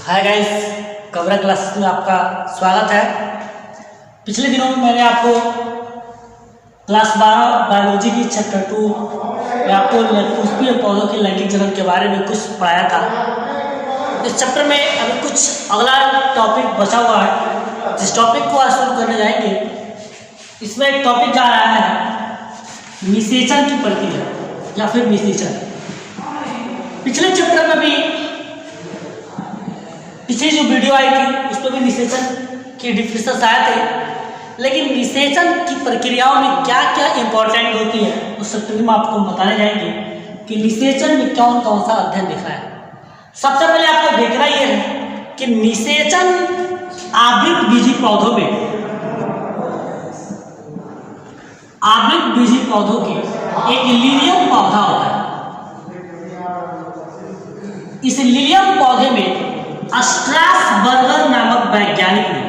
Hi guys, कबरा classes में आपका स्वागत है। पिछले दिनों में मैंने आपको क्लास 12 बायोलॉजी की चैप्टर 2 में आपको पुष्पीय पौधों के लैंगिक जनन के बारे में कुछ पढ़ाया था। इस चैप्टर में अभी कुछ अगला टॉपिक बचा हुआ है, जिस टॉपिक को आज शुरू करने जाएंगे। इसमें एक टॉपिक जा रहा है निषेचन की प्रक्रिया या फिर निषेचन। पिछले चैप्टर में भी पिछली जो वीडियो आई थी उस पर भी निषेचन की डिफिनेशन आए थे, लेकिन निषेचन की प्रक्रियाओं में क्या क्या इंपॉर्टेंट होती है उस चैप्टर में आपको बताने जाएंगे कि निषेचन में कौन कौन सा अध्ययन दिख रहा है। सबसे पहले आपको देखना यह है कि निषेचन आवृत बीजी पौधों में, आवृत बीजी पौधों के एक लिलियम पौधा होता है। इस लिलियम पौधे में स्ट्रासबर्गर नामक वैज्ञानिक ने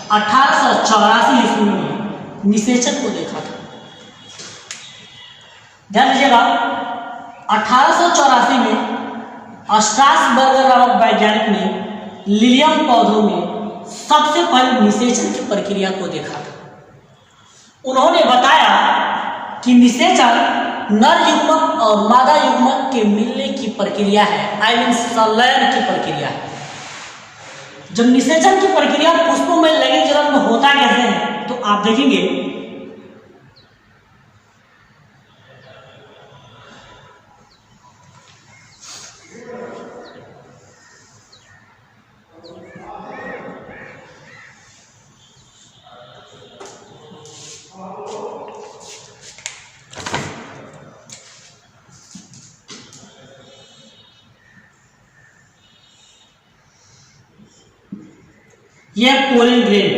1884 ईस्वी में निषेचन को देखा था। ध्यान दीजिएगा, 1884 में स्ट्रासबर्गर नामक वैज्ञानिक ने लिलियम पौधों में सबसे पहले निषेचन की प्रक्रिया को देखा था। उन्होंने बताया कि निषेचन नर युग्मक और मादा युग्मक के मिलने की प्रक्रिया है, आई मीन संलयन की प्रक्रिया है। जब निषेचन की प्रक्रिया पुष्पों में लैंगिक जनन में होता कैसे है तो आप देखेंगे यह पोलन ग्रेन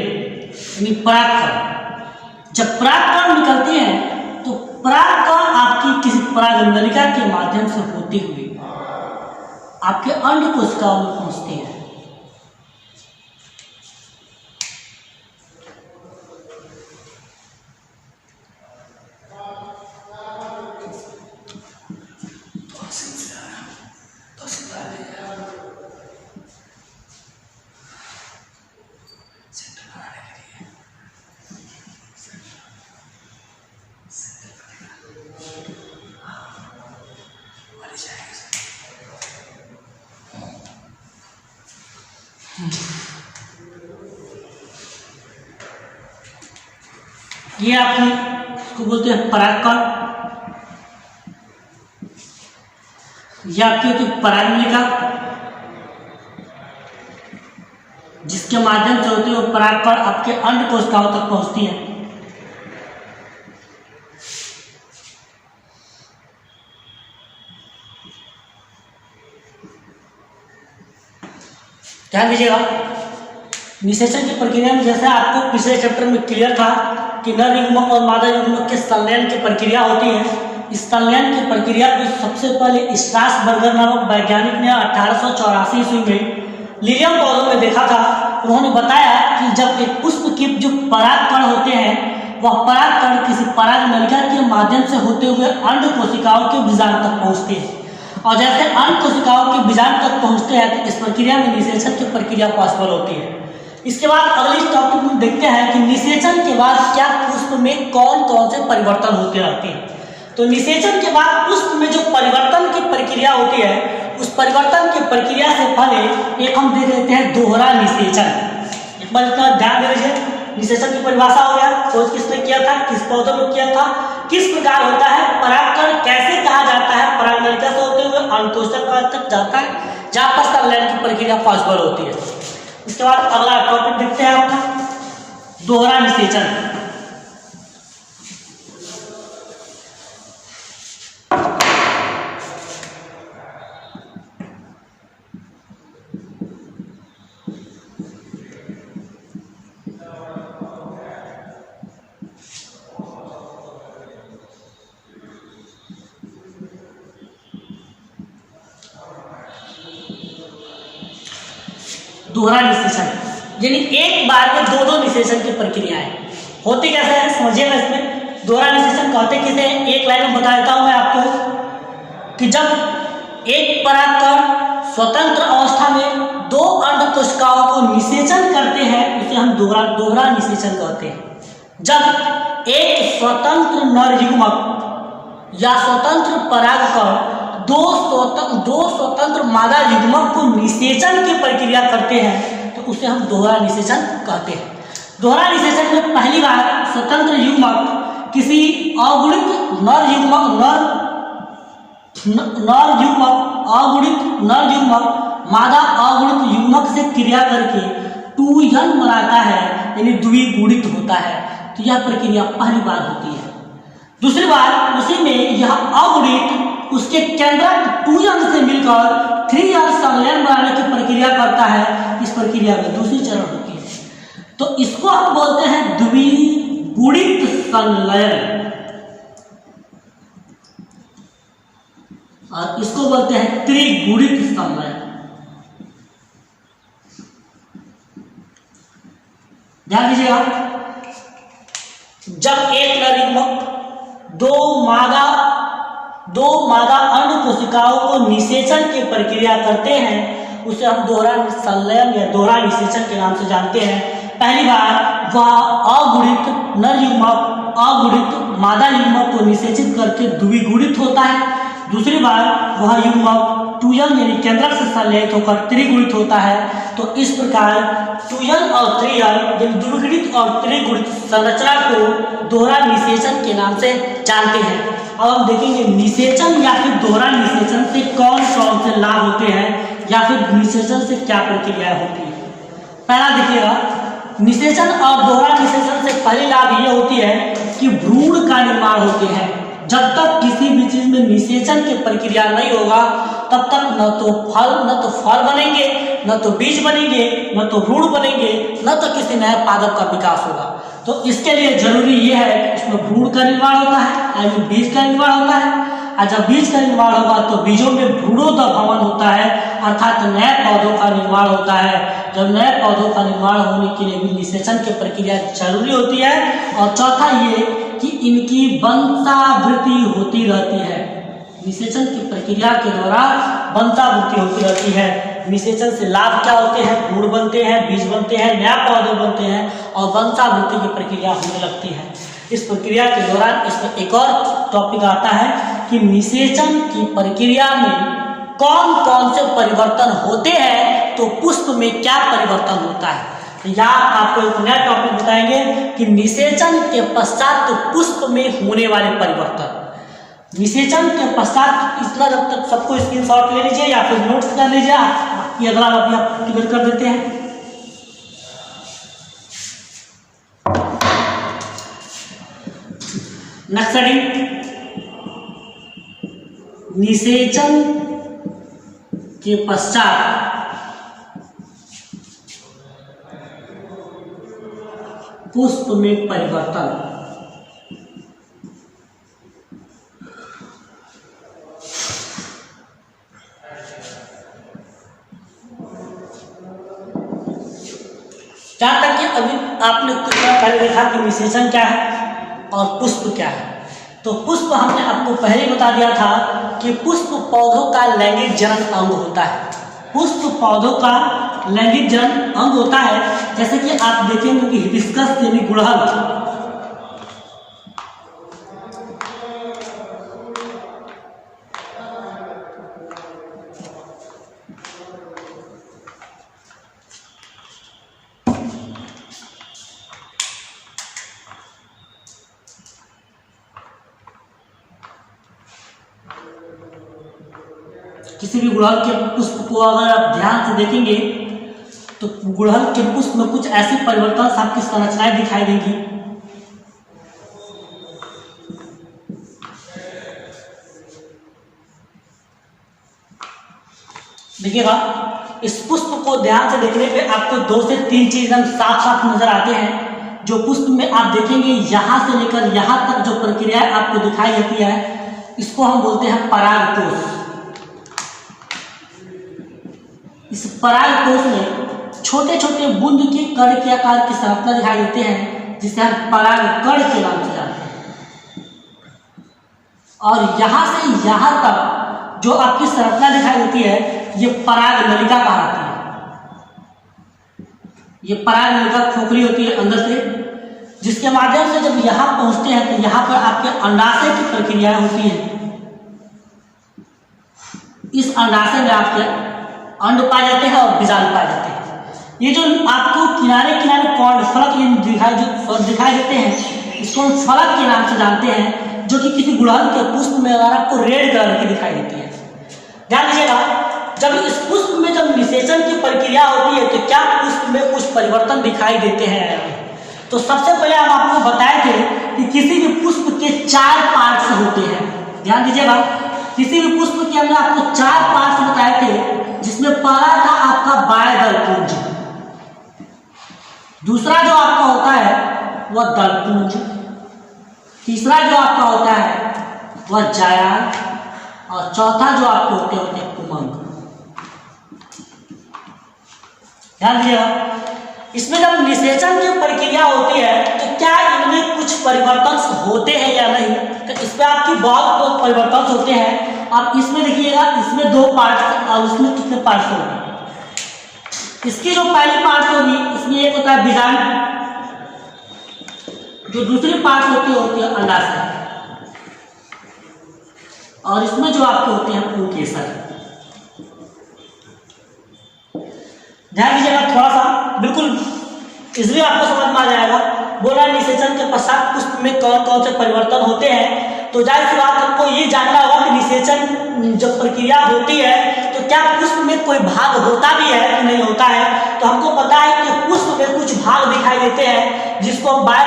यानी परागकण। जब परागकण निकलती हैं तो परागकण आपकी किसी परागनलिका के माध्यम से होती हुई आपके अंड कोशिकाओं में पहुंचती है। ये आपकी इसको बोलते हैं परागकण, यह आपकी होती है परागनलिका, जिसके माध्यम से होती है वो परागकण आपके अंड कोशिकाओं तक पहुंचती है। ध्यान दीजिएगा, निषेचन की प्रक्रिया में जैसे आपको पिछले चैप्टर में क्लियर था कि नर युग्मक और मादा युग्मक के संलयन की प्रक्रिया होती है। इस संलयन की प्रक्रिया को सबसे पहले स्ट्रासबर्गर नामक वैज्ञानिक ने 1884 ईस्वी में लिलियम पौधों में देखा था। उन्होंने बताया कि जब एक पुष्प के जो परागकण होते हैं वह परागकण किसी परागनलिका के माध्यम से होते हुए अंड कोशिकाओं के बीजांड तक पहुंचते हैं, और जैसे अंड कोशिकाओं के बीजांड तक पहुंचते हैं तो इस प्रक्रिया में निषेचन की प्रक्रिया पॉसिबल होती है। इसके बाद अगले टॉपिक में देखते हैं कि निषेचन के बाद क्या पुष्प में कौन कौन से परिवर्तन होते रहते हैं। तो निषेचन के बाद पुष्प में जो परिवर्तन की प्रक्रिया होती है उस परिवर्तन की प्रक्रिया से पहले एक हम देख लेते हैं दोहरा निषेचन। एक बार इसका ध्यान दे लीजिए। निषेचन की परिभाषा हो गया, खोज किसने किया था, किस पौधे में किया था, किस प्रकार होता है, परागकण कैसे कहा जाता है, परागनलिका से होते हुए अंडकोशिका तक जाता है जहां पर संलयन की प्रक्रिया पॉसिबल होती है। इसके बाद अगला टॉपिक देखते हैं आपका दोहरा निषेचन। दोहरा निषेचन यानी एक बार में दो निषेचन की प्रक्रियाएं होती कैसे है समझिएगा। इसमें दोहरा निषेचन कहते किसे, एक लाइन में बता देता हूं मैं आपको। कि जब एक परागकण स्वतंत्र अवस्था में दो अंड कोशिकाओं को निषेचन करते हैं उसे हम दोहरा निषेचन कहते हैं। जब एक स्वतंत्र नर युग्मक या स्वतंत्र परागकण दो स्वतंत्र मादा युग्मक को निषेचन की प्रक्रिया करते हैं तो उसे हम दोहरा निषेचन कहते हैं। दोहरा निषेचन में पहली बार स्वतंत्र युग्मक किसी अगुणित नर युग्मक मादा अगुणित युग्मक से क्रिया करके 2n बनाता है, यानी द्विगुणित होता है। तो यह प्रक्रिया पहली बार होती है। दूसरी बार उसी में यह अगुणित उसके केंद्रक 2n से मिलकर 3n संलयन बनाने की प्रक्रिया करता है। इस प्रक्रिया में दूसरी चरण होती है, तो इसको हम बोलते हैं द्विगुणित संलयन और इसको बोलते हैं त्रिगुणित संलयन। ध्यान दीजिएगा, जब एक नर युग्मक दो मादा अंड कोशिकाओं को निषेचन की प्रक्रिया करते हैं उसे हम दोहरा संलयन या दोहरा निषेचन के नाम से जानते हैं। पहली बार वह अगुणित नर युग्मक अगुणित मादा युग्मक को निषेचित करके द्विगुणित होता है। दूसरी बार वह युग्मक 2n यानी केंद्रक से संलयित होकर त्रिगुणित होता है। तो इस प्रकार 2n और 3n यानी द्विगुणित और त्रिगुणित संरचना को दोहरा निषेचन के नाम से जानते हैं। अब हम देखेंगे निषेचन या फिर दोहरा निषेचन से कौन कौन से लाभ होते हैं या फिर निषेचन से क्या प्रक्रिया होती है। पहला देखिएगा, निषेचन और दोहरा निषेचन से पहली लाभ यह होती है कि भ्रूण का निर्माण होते हैं। जब तक किसी भी चीज में निषेचन की प्रक्रिया नहीं होगा तब तक न तो फल बनेंगे, न तो बीज बनेंगे, न तो भ्रूण बनेंगे, न तो किसी नए पादप का विकास होगा। तो इसके लिए जरूरी यह है कि इसमें भ्रूण का निर्माण होता है यानी बीज का निर्माण होता है। और जब बीज का निर्माण होगा तो बीजों में भ्रूणोद्भवन होता है, अर्थात नए पौधों का निर्माण होता है। जब नए पौधों का निर्माण होने के लिए भी निषेचन की प्रक्रिया जरूरी होती है। और चौथा ये कि इनकी वंशावृद्धि होती रहती है। निषेचन की प्रक्रिया के द्वारा वंशावृद्धि होती रहती है। निषेचन से लाभ क्या होते हैं? भ्रूण बनते हैं, बीज बनते हैं, नया पौधे बनते हैं और वंशावृद्धि की प्रक्रिया होने लगती है। इस प्रक्रिया के दौरान इसमें एक और टॉपिक आता है कि निषेचन की प्रक्रिया में कौन कौन से परिवर्तन होते हैं, तो पुष्प में क्या परिवर्तन होता है। यहाँ आपको एक नया टॉपिक बताएंगे कि निषेचन के पश्चात तो पुष्प में होने वाले परिवर्तन। निषेचन के पश्चात इतना जब तक सबको स्क्रीनशॉट ले लीजिए या फिर नोट्स कर लीजिए, ये अगला अभी आप क्लियर कर देते हैं। नेक्स्ट हेडिंग, निषेचन के पश्चात पुष्प में परिवर्तन। जहां तक कि अभी आपने कुछ पहले देखा कि निषेचन क्या है और पुष्प क्या है। तो पुष्प हमने आपको पहले बता दिया था कि पुष्प पौधों का लैंगिक जनन अंग होता है। पुष्प पौधों का लैंगिक जनन अंग होता है। जैसे कि आप देखेंगे कि हिबिस्कस यानी गुड़हल, किसी भी गुड़हल के पुष्प को अगर आप ध्यान से देखेंगे तो गुड़हल के पुष्प में कुछ ऐसे परिवर्तन आपकी संरचनाएं दिखाई देंगी। देखिएगा, इस पुष्प को ध्यान से देखने पे आपको 2 से 3 चीज एकदम साफ साफ नजर आते हैं। जो पुष्प में आप देखेंगे यहां से लेकर यहां तक जो प्रक्रिया आपको दिखाई देती है, इसको हम बोलते हैं परागकोश। इस परागकोश में छोटे छोटे बूंद के कण के आकार की संरचना दिखाई देते हैं, जिसे हम परागकण के नाम से जानते हैं। और यहां से यहां तक जो आपकी संरचना दिखाई देती है ये पराग नलिका कहलाती है। ये पराग नलिका खोखली होती है अंदर से, जिसके माध्यम से जब यहाँ पहुँचते हैं तो यहाँ पर आपके अंडाशय की प्रक्रियाएं होती हैं। इस अंडाशय में आपके अंड पाए जाते हैं और बीजाणु पाए जाते हैं। ये जो आपको किनारे किनारे कॉर्ड फलक दिखाई देते हैं, इसको हम फलक के नाम से जानते हैं, जो कि किसी गुड़हल के पुष्प में अगर आपको रेड कलर की दिखाई देती है। ध्यान दीजिएगा, जब इस पुष्प में जब निषेचन की प्रक्रिया होती है तो क्या पुष्प में कुछ परिवर्तन दिखाई देते हैं। तो सबसे पहले हम आपको बताए थे कि किसी भी पुष्प के 4 पार्ट्स होते हैं। ध्यान दीजिएगा, किसी भी पुष्प के अंदर आपको 4 पार्ट्स बताए थे, जिसमें पहला था आपका बाह्य दलपुंज, दूसरा जो आपका होता है वह दलपुंज, तीसरा जो आपका होता है वह जायान, और चौथा जो आपको होते हैं पुमंग। ध्यान दीजिएगा, इसमें जब निषेचन की प्रक्रिया होती है तो क्या इनमें कुछ परिवर्तन होते हैं या नहीं, तो इस पर आपकी बहुत परिवर्तन होते हैं। आप इसमें देखिएगा, इसमें 2 पार्ट और उसमें कितने पार्ट होंगे। इसकी जो पहली पार्ट होगी इसमें एक होता है बीजाणु, जो दूसरी पार्ट होती है अंडाशय, और इसमें जो आपके होते हैं पुंकेसर। ध्यान दीजिएगा थोड़ा सा, बिल्कुल इसलिए आपको समझ में आ जाएगा। बोला निषेचन के पश्चात पुष्प में कौन कौन से परिवर्तन होते हैं, तो जाहिर सी बात हमको ये जानना होगा कि निषेचन जब प्रक्रिया होती है तो क्या पुष्प में कोई भाग होता भी है कि नहीं होता है। तो हमको पता है कि पुष्प में कुछ भाग दिखाई देते हैं, जिसको हम बाह्य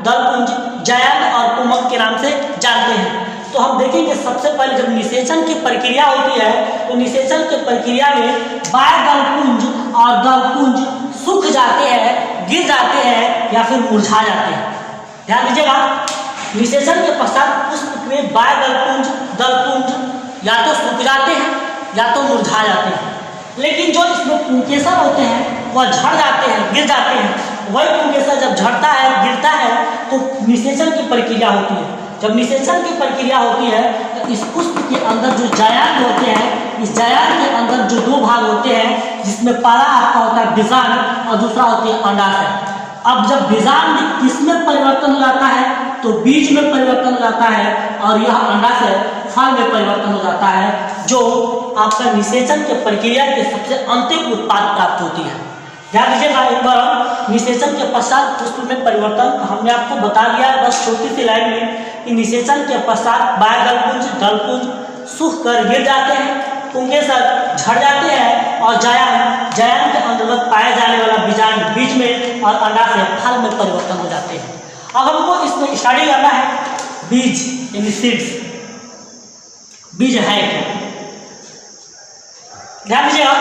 दलपुंज, जायंत और पुमंग के नाम से जानते हैं। तो हम देखेंगे सबसे पहले जब निषेचन की प्रक्रिया होती है तो निषेचन की प्रक्रिया में बाह्य दलपुंज और दलपुंज सूख जाते हैं, गिर जाते हैं या फिर मुरझा जाते हैं। ध्यान दीजिएगा, निषेचन के पश्चात पुष्प में बाह्य दलपुंज या तो सूख जाते हैं या तो मुरझा जाते हैं, लेकिन जो इसमें पुंकेसर होते हैं वह झड़ जाते हैं, गिर जाते हैं। वही पुंकेसर जब झड़ता है, गिरता है तो निषेचन की प्रक्रिया होती है। जब निषेचन की प्रक्रिया होती है तो इस पुष्प के अंदर जो जायंत होते हैं, इस जायंत के अंदर जो 2 भाग होते हैं, जिसमें पहला आपका होता है बीजाणु और दूसरा होती है अंडाशय। अब जब बीजाणु किसमें परिवर्तन हो जाता है तो बीज में परिवर्तन हो जाता है, और यह अंडाशय फल में परिवर्तन हो जाता है, जो आपका निषेचन के प्रक्रिया के सबसे अंतिम उत्पाद प्राप्त होती है। ध्यान दीजिएगा, एक बार निषेचन के पश्चात पुष्प में परिवर्तन हमने आपको बता दिया बस छोटी सी लाइन में कि निषेचन के पश्चात बाह्य दलपुंज सूख कर गिर जाते हैं, पुंकेसर झड़ जाते हैं, और जायंत के अंतर्गत पाए जाने वाला बीजाणु बीज में और अंडाशय फल में परिवर्तन हो जाते हैं। अब हमको इसमें स्टडी करना है बीज यानी सीड्स, बीज है क्या। ध्यान दीजिएगा,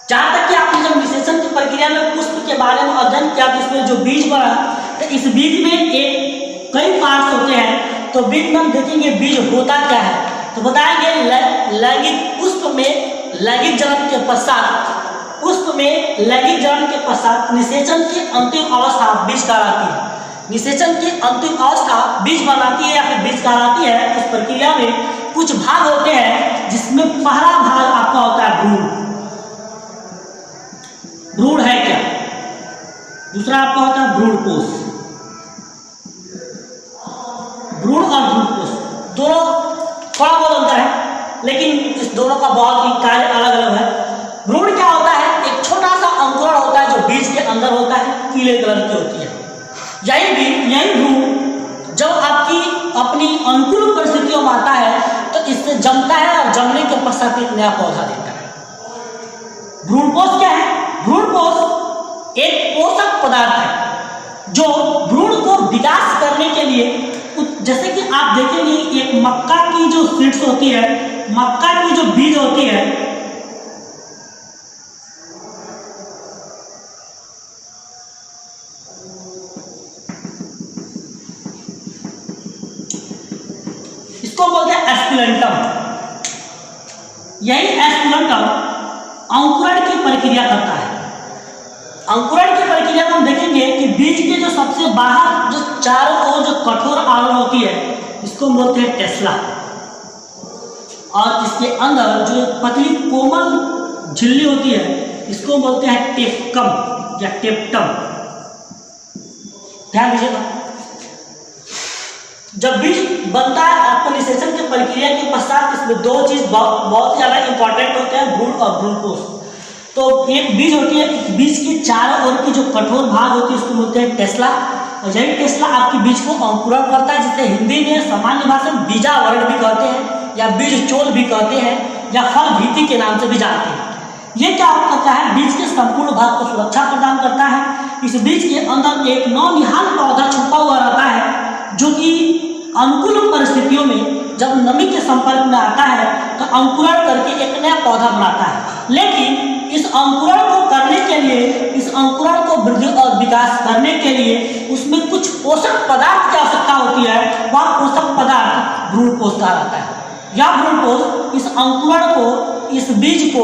जहां तक कि आपने जब निषेचन की प्रक्रिया में पुष्प के बारे में अध्ययन किया तो इसमें जो बीज बना तो इस बीज में कई पार्ट्स होते हैं। तो बीज में हम देखेंगे बीज होता क्या है, तो बताएंगे लैंगिक पुष्प में लैंगिक जनन के पश्चात निषेचन की अंतिम अवस्था बीज कहलाती है। निषेचन की अंतिम अवस्था बीज बनाती है या फिर बीज कहलाती है। इस प्रक्रिया में कुछ भाग होते हैं, जिसमें पहला भाग आपका होता है भ्रूण। भ्रूण है क्या, दूसरा आपका होता है भ्रूणकोश। भ्रूण और भ्रूणकोश दोनों थोड़ा बहुत अंतर है, लेकिन इस दोनों का बहुत ही कार्य अलग अलग है। भ्रूण क्या होता है, एक छोटा सा अंकुरण होता है जो बीज के अंदर होता है, पीले कलर की होती है। यही भ्रूण जब आपकी अपनी अनुकूल परिस्थितियों में आता है तो इससे जमता है, और जमने के पश्चात एक नया पौधा देता है। भ्रूणकोश क्या है, भ्रूणकोश एक पोषक पदार्थ है जो भ्रूण को विकास करने के लिए, जैसे कि आप देखेंगे एक मक्का की जो सीड्स होती है, मक्का की जो बीज होती है, इसको बोलते हैं एस्कुलेंटम। यही एस्कुलेंटम अंकुरण की प्रक्रिया करता है। अंकुरण की प्रक्रिया में हम देखेंगे कि बीज के जो सबसे बाहर जो चारों ओर जो कठोर आवरण होती है, इसको बोलते हैं टेस्ला। और इसके अंदर जो पतली कोमल झिल्ली होती है इसको बोलते हैं टेपकम या टेप्टम। ध्यान दीजिएगा, जब बीज बनता है आपको निषेचन की प्रक्रिया के पश्चात इसमें दो चीज बहुत ज्यादा इंपॉर्टेंट होते हैं, भ्रूण और भ्रूणकोश। तो एक बीज होती है, बीज के चारों ओर की जो कठोर भाग होती है उसको बोलते हैं टेस्ला, और यही टेस्ला आपके बीज को अंकुरण करता है, जिसे हिंदी में सामान्य भाषा में बीजावरण भी कहते हैं या बीज चोल भी कहते हैं या फल भीति के नाम से भी जानते हैं। ये क्या करता है, बीज के संपूर्ण भाग को सुरक्षा प्रदान करता है। इस बीज के अंदर एक नौनिहाल पौधा छुपा हुआ रहता है जो कि अनुकूल परिस्थितियों में जब नमी के संपर्क में आता है तो अंकुरण करके एक नया पौधा बनाता है। लेकिन इस अंकुरण को करने के लिए, इस अंकुरण को वृद्धि और विकास करने के लिए उसमें कुछ पोषक पदार्थ की आवश्यकता होती है। वह पोषक पदार्थ भ्रूणकोश का रहता है। यह भ्रूणकोश इस अंकुरण को, इस बीज को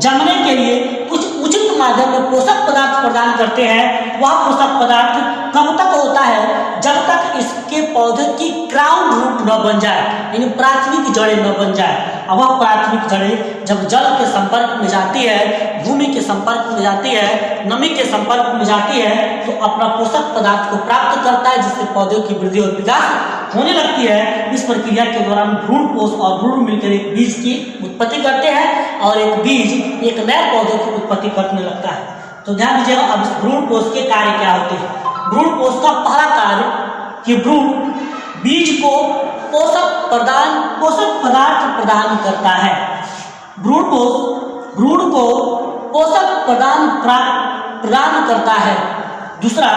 जमने के लिए कुछ उचित माध्यम में पोषक पदार्थ प्रदान करते हैं। वह पोषक पदार्थ कब तक होता है, जब तक इसके पौधे की क्राउन रूट न बन जाए, यानी प्राथमिक जड़ें न बन जाए। अब वह प्राथमिक जड़ें जब जल के संपर्क में जाती है, भूमि के संपर्क में जाती है, नमी के संपर्क में जाती है तो अपना पोषक पदार्थ को प्राप्त करता है, जिससे पौधों की वृद्धि और विकास होने लगती है। इस प्रक्रिया के दौरान भ्रूणकोश और भ्रूण मिलकर एक बीज की उत्पत्ति करते हैं और एक बीज एक नए पौधे की उत्पत्ति करने लगता है। तो ध्यान दीजिएगा, अब इस भ्रूणकोश के कार्य क्या होते हैं। भ्रूणकोश का पहला कार्य कि भ्रूण बीज को पोषक पदार्थ प्रदान करता है। भ्रूण को पोषक प्रदान करता है। दूसरा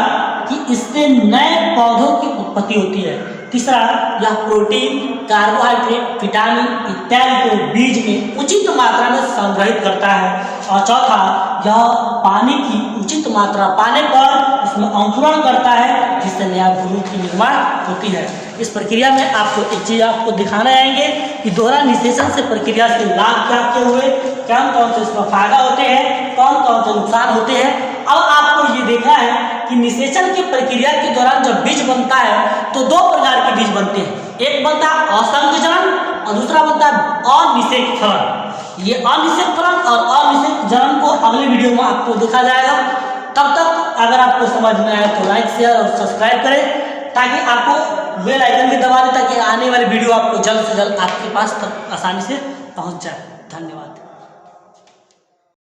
कि इससे नए पौधों की उत्पत्ति होती है। तीसरा, यह प्रोटीन, कार्बोहाइड्रेट, विटामिन इत्यादि को बीज में उचित मात्रा में संग्रहित करता है। और चौथा, यह पानी की उचित मात्रा पाने पर इसमें अंकुरण करता है, जिससे नया भ्रूण की निर्माण होती है। इस प्रक्रिया में आपको एक चीज आपको दिखाने आएंगे कि दोहरा निषेचन से प्रक्रिया से लाभ क्या क्या हुए, कौन से इसमें फायदा होते हैं, कौन से नुकसान होते हैं। अब आपको ये देखना है कि निषेचन की प्रक्रिया के दौरान जब बीज बनता है तो दो प्रकार के बीज बनते हैं। एक बनता है असंख्य जनन और दूसरा बनता है अनिषेक फलन। ये अनिषेक फलन और अनिषेक जनन को अगले वीडियो में आपको देखा जाएगा। तब तक अगर आपको समझ में आए तो लाइक, शेयर और सब्सक्राइब करें, ताकि आपको बेल आइकन भी दबा दें, ताकि आने वाली वीडियो आपको जल्द से जल्द आपके पास तक आसानी से पहुंच जाए। धन्यवाद।